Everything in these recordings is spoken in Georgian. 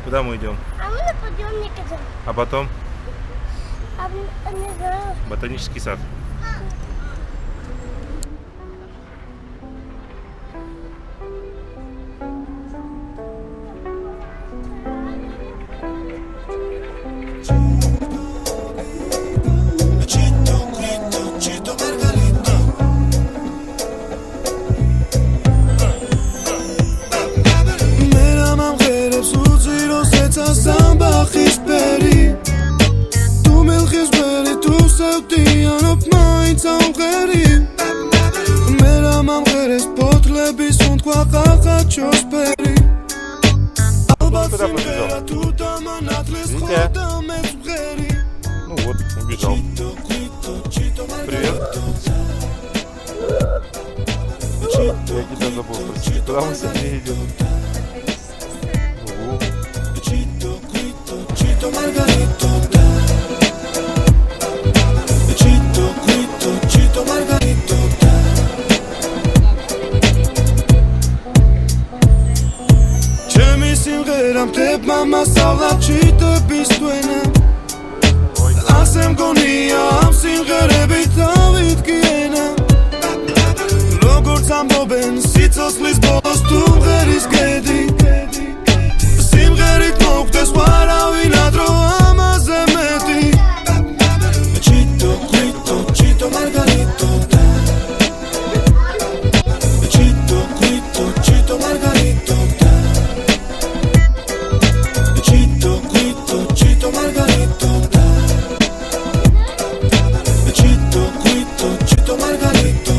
Куда мы идем? А мы пойдем никуда. А потом? Не знаю. Ботанический сад. Куда побежал? Видите? Ну вот, убежал. Привет. Я тебя забыл спросить. Куда мы сегодня идем? Mama sala chita bistwena Asem gonia am simgherebit avit kiena Როგორც ამბობენ სიცოცხლის ბოლოს თუ მღერის გედი სიმღერით მოხდეს ვარავინ ადრო ამაზე მეტი Chito, Chito, Chito Margarito Chito, Chito, Chito Margarito Chito Margarito Chito, Chito, Chito Margarito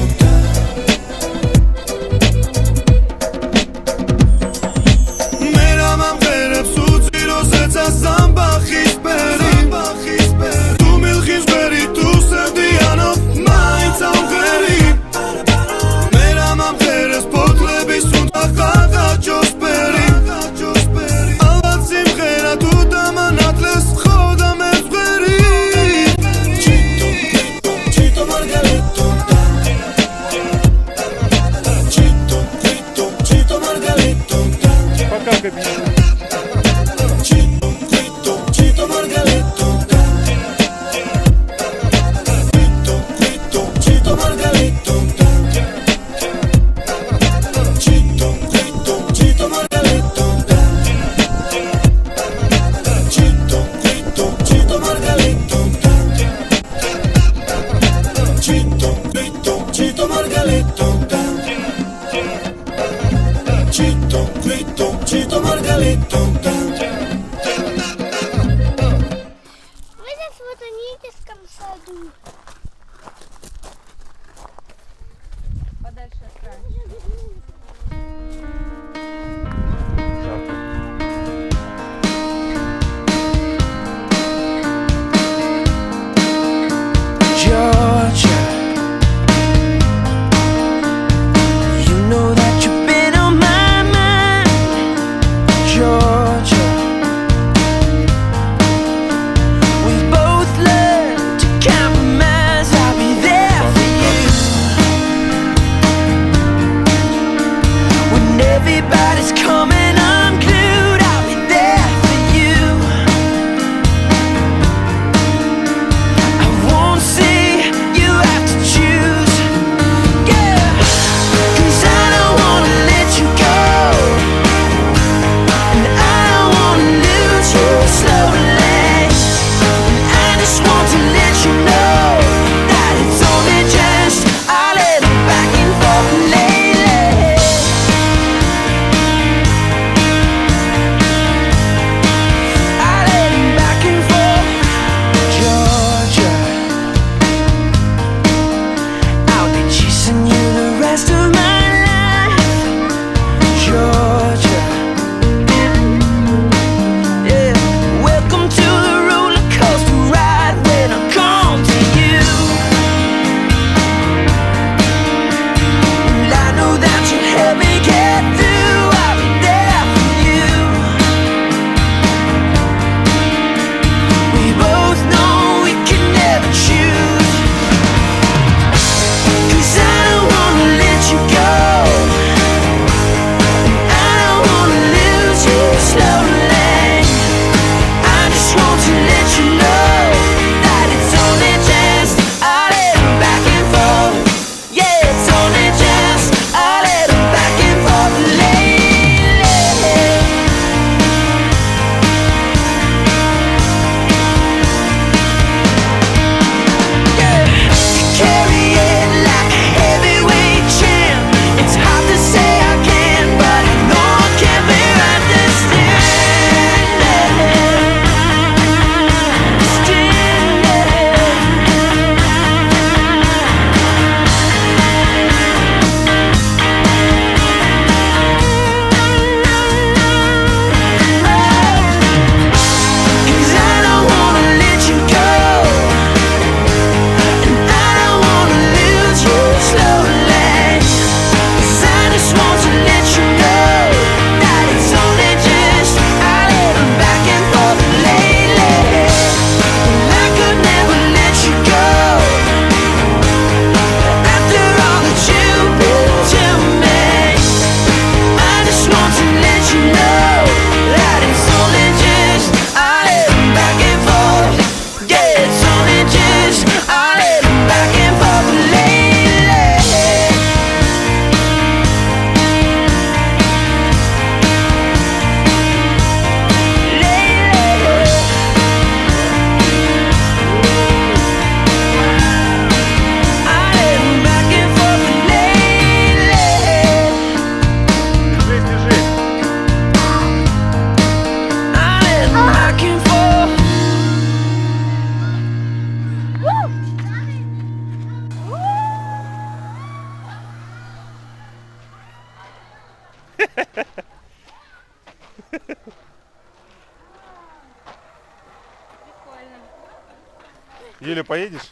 Юля, поедешь?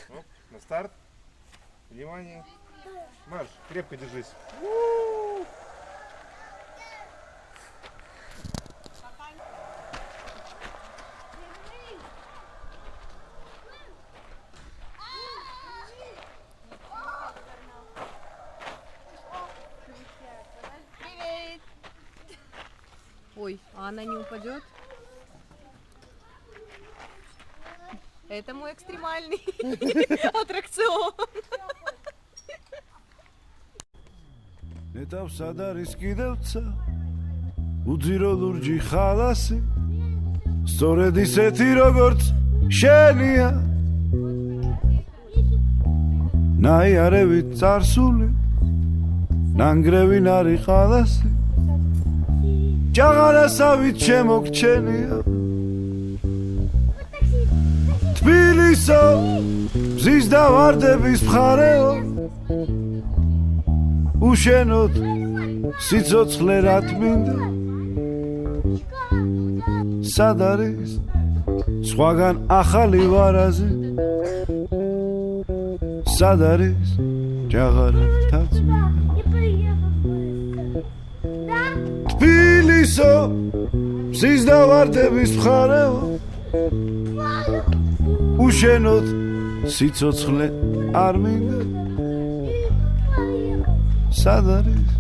Ну, на старт. Внимание. Марш, крепко держись. Ой, а она не упадет? Это мой экстремальный аттракцион. ნეტავსა და რის კიდევცა უძირო ლურჯი ხალასი სწორედ ისეთი როგორც შენია ნაიარევით წარსული ნანგრევი ნარი ხალასი ჭაღარასავით შემოგჩენია თბილისო მზის და ვარდების მხარეო უშენოდ სიცოცხლე რად მინდა სად არის სხვაგან ახალი ვარაზი სად არის ჭაღარათაც თბილისო მზის და ვარდების მხარეო უშენოდ სიცოცხლე არ მინდა სად არის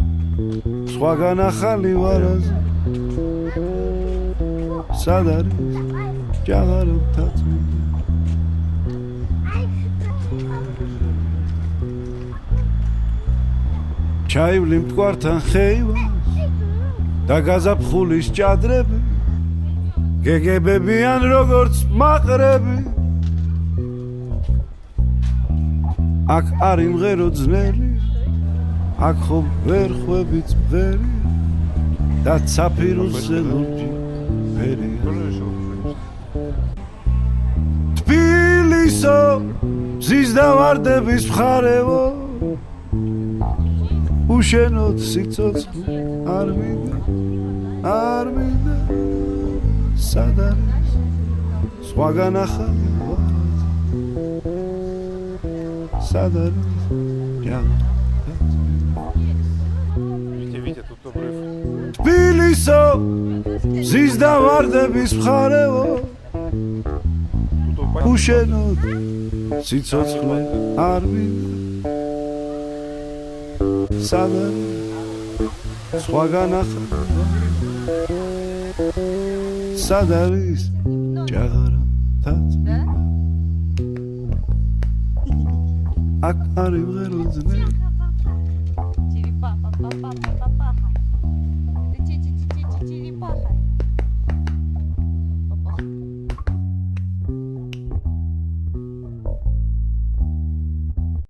სხვაგან ახალი ვარაზი სად არის ჭაღარათაც ჩაივლი მტკვართან ხეივანს და გაზაფხულის ჭადრები გეგებებიან როგორც მაყრები აქ არ იმღერო ძნელი აქ ხომ ვერ ხვებით ბღერი და ცაფირუზე ლურჯი ფერია Тоже решил поедешь? თბილისო მზის და ვარდების მხარეო უშენოდ სიცოცხლე არ მინდა სად არის სხვაგან ახალი ვარაზი სად არის Витя, тут обрыв. თბილისო მზის და ვარდების მხარეო Тут упасть. უშენოდ სიცოცხლე არ მინდა სად არის სხვაგან ახალი სად არის ჭაღარათაც აქ არ იმღერო ძნელი